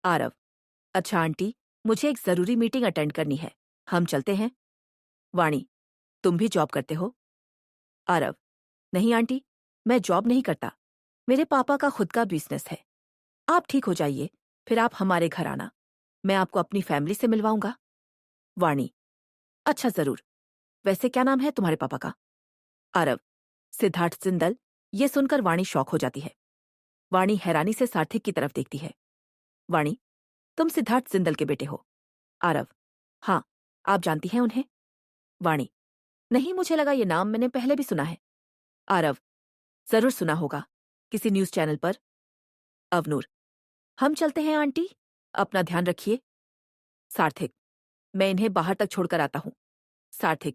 आरव, अच्छा आंटी, मुझे एक जरूरी मीटिंग अटेंड करनी है। हम चलते हैं। वाणी, तुम भी जॉब करते हो? आरव, नहीं आंटी, मैं जॉब नहीं करता। मेरे पापा का खुद का बिजनेस है। आप ठीक हो जाइए, फिर आप हमारे घर आना। मैं आपको अपनी फैमिली से मिलवाऊंगा। वाणी, अच्छा जरूर। वैसे क्या नाम है तुम्हारे पापा का? आरव, सिद्धार्थ जिंदल। ये सुनकर वाणी शॉक हो जाती है। वाणी हैरानी से सार्थक की तरफ देखती है। वाणी, तुम सिद्धार्थ जिंदल के बेटे हो? आरव, हाँ। आप जानती हैं उन्हें? वाणी, नहीं, मुझे लगा ये नाम मैंने पहले भी सुना है। आरव, जरूर सुना होगा, किसी न्यूज चैनल पर। अवनूर, हम चलते हैं आंटी, अपना ध्यान रखिए। सार्थक, मैं इन्हें बाहर तक छोड़कर आता हूँ। सार्थक,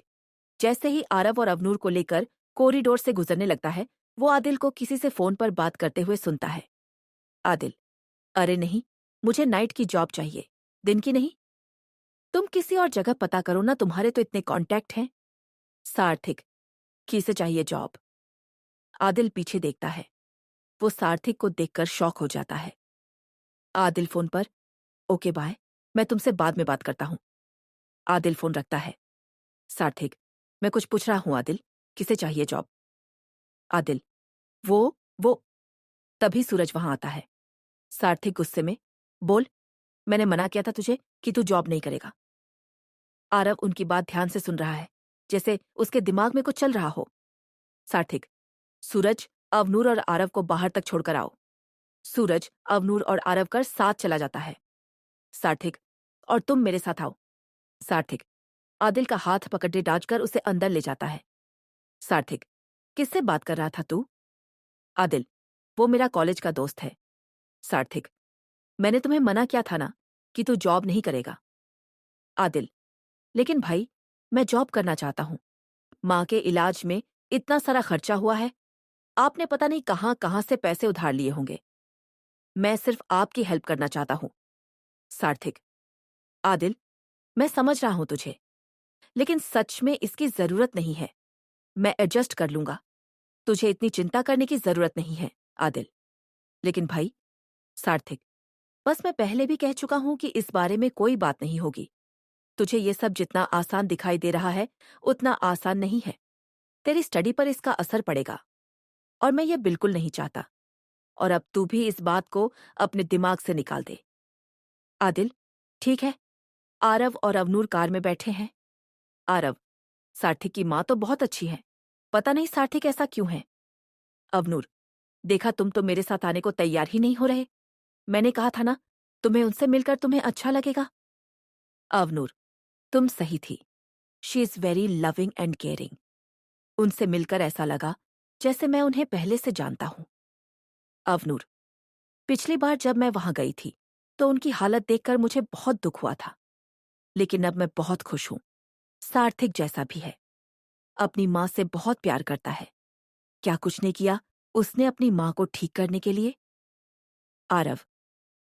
जैसे ही आरव और अवनूर को लेकर कॉरिडोर से गुजरने लगता है, वो आदिल को किसी से फोन पर बात करते हुए सुनता है। आदिल, अरे नहीं, मुझे नाइट की जॉब चाहिए, दिन की नहीं। तुम किसी और जगह पता करो ना, तुम्हारे तो इतने कॉन्टैक्ट हैं। सार्थक, किसे चाहिए जॉब? आदिल पीछे देखता है। वो सार्थक को देखकर शॉक हो जाता है। आदिल फोन पर, ओके बाय, मैं तुमसे बाद में बात करता हूँ। आदिल फोन रखता है। सार्थक, मैं कुछ पूछ रहा हूँ आदिल, किसे चाहिए जॉब? आदिल, वो तभी सूरज वहां आता है। सार्थक गुस्से में, बोल, मैंने मना किया था तुझे कि तू जॉब नहीं करेगा। आरव उनकी बात ध्यान से सुन रहा है, जैसे उसके दिमाग में कुछ चल रहा हो। सार्थक, सूरज, अवनूर और आरव को बाहर तक छोड़कर आओ। सूरज, अवनूर और आरव कर साथ चला जाता है। सार्थक, और तुम मेरे साथ आओ। सार्थक, आदिल का हाथ पकड़े डांचकर उसे अंदर ले जाता है। सार्थक, किससे बात कर रहा था तू? आदिल, वो मेरा कॉलेज का दोस्त है। सार्थक, मैंने तुम्हें मना किया था ना कि तू जॉब नहीं करेगा। आदिल, लेकिन भाई, मैं जॉब करना चाहता हूं। माँ के इलाज में इतना सारा खर्चा हुआ है। आपने पता नहीं कहां कहां से पैसे उधार लिए होंगे। मैं सिर्फ आपकी हेल्प करना चाहता हूं। सार्थक, आदिल, मैं समझ रहा हूं तुझे, लेकिन सच में इसकी जरूरत नहीं है। मैं एडजस्ट कर लूंगा। तुझे इतनी चिंता करने की जरूरत नहीं है। आदिल, लेकिन भाई। सार्थक, बस मैं पहले भी कह चुका हूं कि इस बारे में कोई बात नहीं होगी। तुझे ये सब जितना आसान दिखाई दे रहा है, उतना आसान नहीं है। तेरी स्टडी पर इसका असर पड़ेगा, और मैं ये बिल्कुल नहीं चाहता। और अब तू भी इस बात को अपने दिमाग से निकाल दे। आदिल, ठीक है। आरव और अवनूर कार में बैठे हैं। आरव, सार्थक की माँ तो बहुत अच्छी है। पता नहीं सार्थक ऐसा क्यों है। अवनूर, देखा, तुम तो मेरे साथ आने को तैयार ही नहीं हो रहे। मैंने कहा था ना, तुम्हें उनसे मिलकर तुम्हें अच्छा लगेगा। अवनूर, तुम सही थी। She is very loving and caring. उनसे मिलकर ऐसा लगा जैसे मैं उन्हें पहले से जानता हूं। अवनूर, पिछली बार जब मैं वहां गई थी तो उनकी हालत देखकर मुझे बहुत दुख हुआ था, लेकिन अब मैं बहुत खुश हूं। सार्थक जैसा भी है, अपनी माँ से बहुत प्यार करता है। क्या कुछ ने किया उसने अपनी माँ को ठीक करने के लिए? आरव,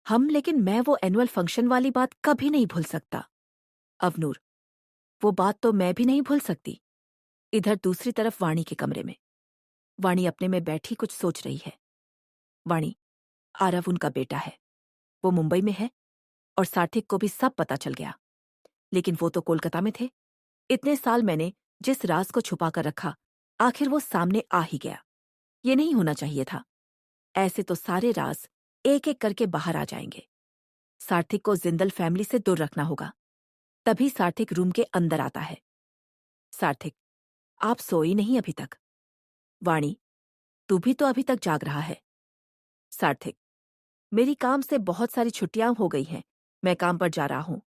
लेकिन मैं वो एनुअल फंक्शन वाली बात कभी नहीं भूल सकता। अवनूर, वो बात तो मैं भी नहीं भूल सकती। इधर दूसरी तरफ वाणी के कमरे में, वाणी अपने में बैठी कुछ सोच रही है। वाणी, आरव उनका बेटा है। वो मुंबई में है, और सार्थक को भी सब पता चल गया। लेकिन वो तो कोलकाता में थे। इतने साल मैंने जिस राज को छुपा कर रखा, आखिर वो सामने आ ही गया। ये नहीं होना चाहिए था। ऐसे तो सारे राज एक एक करके बाहर आ जाएंगे। सार्थक को जिंदल फैमिली से दूर रखना होगा। तभी सार्थक रूम के अंदर आता है। सार्थक, आप सोई नहीं अभी तक? वाणी, तू भी तो अभी तक जाग रहा है। सार्थक, मेरी काम से बहुत सारी छुट्टियां हो गई हैं। मैं काम पर जा रहा हूं।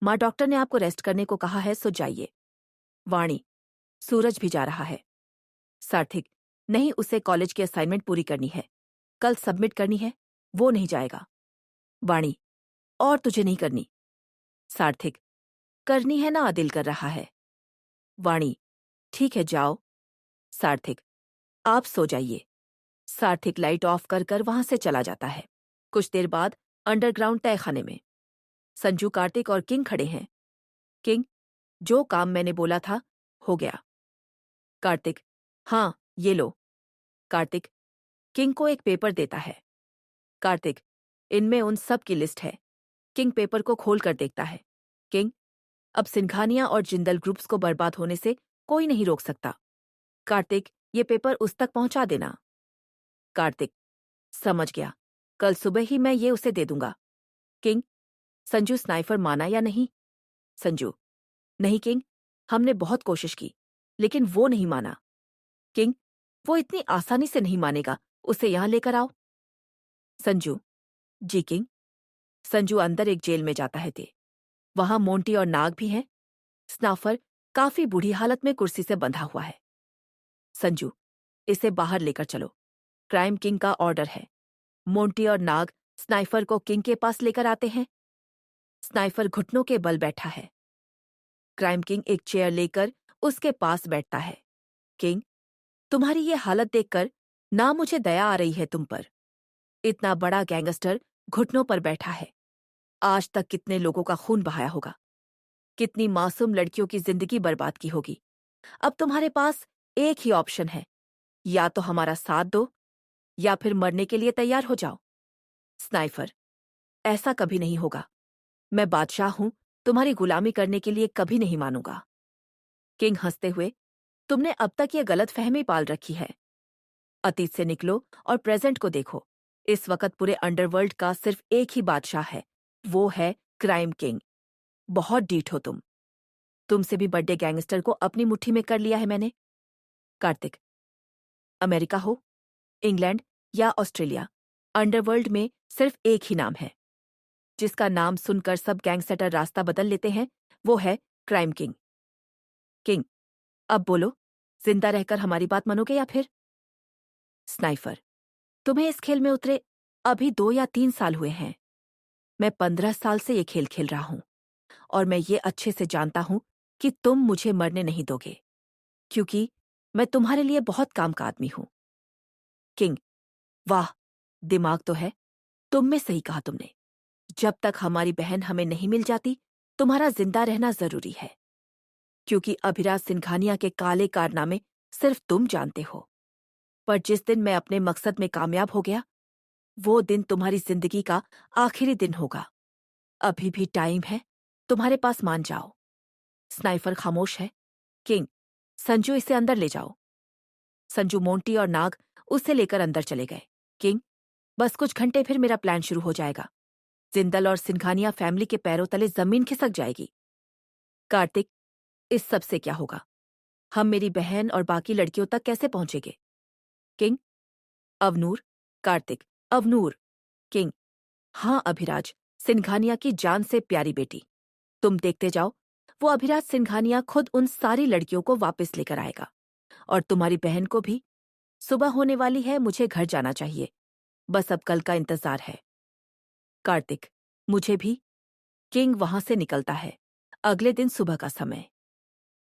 माँ डॉक्टर ने आपको रेस्ट करने को कहा है, सो जाइए। वाणी, सूरज भी जा रहा है। सार्थक, नहीं, उसे कॉलेज की असाइनमेंट पूरी करनी है, कल सबमिट करनी है। वो नहीं जाएगा। वाणी, और तुझे नहीं करनी। सार्थक, करनी है ना, आदिल कर रहा है। वाणी, ठीक है, जाओ। सार्थक, आप सो जाइए। सार्थक लाइट ऑफ कर कर वहां से चला जाता है। कुछ देर बाद अंडरग्राउंड तहखाने में संजू, कार्तिक और किंग खड़े हैं। किंग, जो काम मैंने बोला था हो गया। कार्तिक, हाँ, ये लो। कार्तिक किंग को एक पेपर देता है। कार्तिक, इनमें उन सब की लिस्ट है किंग पेपर को खोल कर देखता है। किंग, अब सिंघानिया और जिंदल ग्रुप्स को बर्बाद होने से कोई नहीं रोक सकता। कार्तिक, ये पेपर उस तक पहुंचा देना। कार्तिक, समझ गया, कल सुबह ही मैं ये उसे दे दूंगा। किंग, संजू स्नाइफर माना या नहीं? संजू, नहीं किंग, हमने बहुत कोशिश की, लेकिन वो नहीं माना। किंग, वो इतनी आसानी से नहीं मानेगा, उसे यहां लेकर आओ। संजू, जी किंग। संजू अंदर एक जेल में जाता है वहां मोंटी और नाग भी हैं। स्नाफर काफी बुरी हालत में कुर्सी से बंधा हुआ है। संजू, इसे बाहर लेकर चलो, क्राइम किंग का ऑर्डर है। मोंटी और नाग स्नाइफर को किंग के पास लेकर आते हैं। स्नाइफर घुटनों के बल बैठा है। क्राइम किंग एक चेयर लेकर उसके पास बैठता है। किंग, तुम्हारी ये हालत देखकर ना मुझे दया आ रही है तुम पर। इतना बड़ा गैंगस्टर घुटनों पर बैठा है। आज तक कितने लोगों का खून बहाया होगा, कितनी मासूम लड़कियों की जिंदगी बर्बाद की होगी। अब तुम्हारे पास एक ही ऑप्शन है, या तो हमारा साथ दो या फिर मरने के लिए तैयार हो जाओ। स्नाइफर, ऐसा कभी नहीं होगा। मैं बादशाह हूं, तुम्हारी गुलामी करने के लिए कभी नहीं मानूंगा। किंग हंसते हुए, तुमने अब तक ये गलतफहमी पाल रखी है। अतीत से निकलो और प्रेजेंट को देखो। इस वक्त पूरे अंडरवर्ल्ड का सिर्फ एक ही बादशाह है, वो है क्राइम किंग। बहुत डीठ हो तुम। तुमसे भी बड़े गैंगस्टर को अपनी मुट्ठी में कर लिया है मैंने। कार्तिक, अमेरिका हो, इंग्लैंड या ऑस्ट्रेलिया, अंडरवर्ल्ड में सिर्फ एक ही नाम है जिसका नाम सुनकर सब गैंगस्टर रास्ता बदल लेते हैं, वो है क्राइम किंग। किंग, अब बोलो, जिंदा रहकर हमारी बात मानोगे या फिर? स्नाइफर, तुम्हें इस खेल में उतरे अभी 2 या 3 साल हुए हैं। मैं 15 साल से ये खेल खेल रहा हूं और मैं ये अच्छे से जानता हूं कि तुम मुझे मरने नहीं दोगे, क्योंकि मैं तुम्हारे लिए बहुत काम का आदमी हूं। किंग, वाह, दिमाग तो है। तुम में सही कहा तुमने। जब तक हमारी बहन हमें नहीं मिल जाती, तुम्हारा जिंदा रहना जरूरी है, क्योंकि अभिराज सिंघानिया के काले कारनामे सिर्फ तुम जानते हो। पर जिस दिन मैं अपने मकसद में कामयाब हो गया, वो दिन तुम्हारी जिंदगी का आखिरी दिन होगा। अभी भी टाइम है, तुम्हारे पास मान जाओ। स्नाइफर खामोश है। किंग, संजू, इसे अंदर ले जाओ। संजू, मोंटी और नाग उसे लेकर अंदर चले गए। किंग, बस कुछ घंटे फिर मेरा प्लान शुरू हो जाएगा। जिंदल और सिंघानिया फैमिली के पैरों तले जमीन खिसक जाएगी। कार्तिक, इस सब से क्या होगा? हम मेरी बहन और बाकी लड़कियों तक कैसे पहुंचेंगे? किंग, अवनूर। कार्तिक, अवनूर। किंग, हाँ अभिराज, सिंघानिया की जान से प्यारी बेटी। तुम देखते जाओ, वो अभिराज सिंघानिया खुद उन सारी लड़कियों को वापस लेकर आएगा, और तुम्हारी बहन को भी। सुबह होने वाली है, मुझे घर जाना चाहिए। बस अब कल का इंतजार है। कार्तिक, मुझे भी। किंग वहां से निकलता है। अगले दिन सुबह का समय।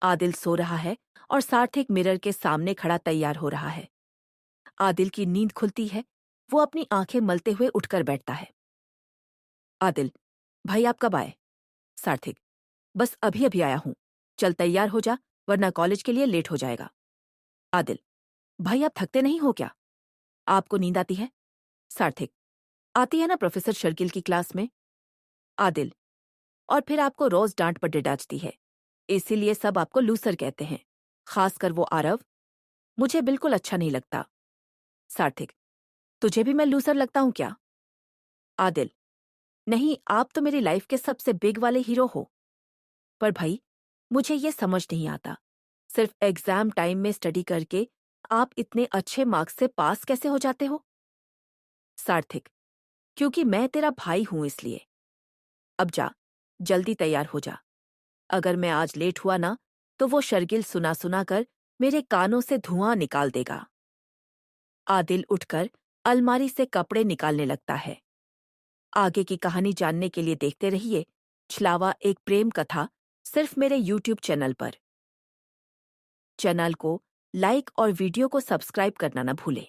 आदिल सो रहा है और सार्थक मिरर के सामने खड़ा तैयार हो रहा है। आदिल की नींद खुलती है। वो अपनी आंखें मलते हुए उठकर बैठता है। आदिल, भाई आप कब आए? सार्थक, बस अभी अभी आया हूं। चल तैयार हो जा, वरना कॉलेज के लिए लेट हो जाएगा। आदिल, भाई आप थकते नहीं हो क्या? आपको नींद आती है? सार्थक, आती है ना प्रोफेसर शर्गिल की क्लास में। आदिल, और फिर आपको रोज डांट पड़ डांटती है, इसीलिए सब आपको लूसर कहते हैं, खासकर वो आरव। मुझे बिल्कुल अच्छा नहीं लगता। सार्थक, तुझे भी मैं लूसर लगता हूं क्या? आदिल, नहीं, आप तो मेरी लाइफ के सबसे बिग वाले हीरो हो। पर भाई, मुझे ये समझ नहीं आता, सिर्फ एग्जाम टाइम में स्टडी करके आप इतने अच्छे मार्क्स से पास कैसे हो जाते हो? सार्थक, क्योंकि मैं तेरा भाई हूं इसलिए। अब जा, जल्दी तैयार हो जा। अगर मैं आज लेट हुआ ना, तो वो शर्गिल सुना सुना कर मेरे कानों से धुआं निकाल देगा। आदिल उठकर अलमारी से कपड़े निकालने लगता है। आगे की कहानी जानने के लिए देखते रहिए छलावा एक प्रेम कथा, सिर्फ मेरे YouTube चैनल पर। चैनल को लाइक और वीडियो को सब्सक्राइब करना न भूलें।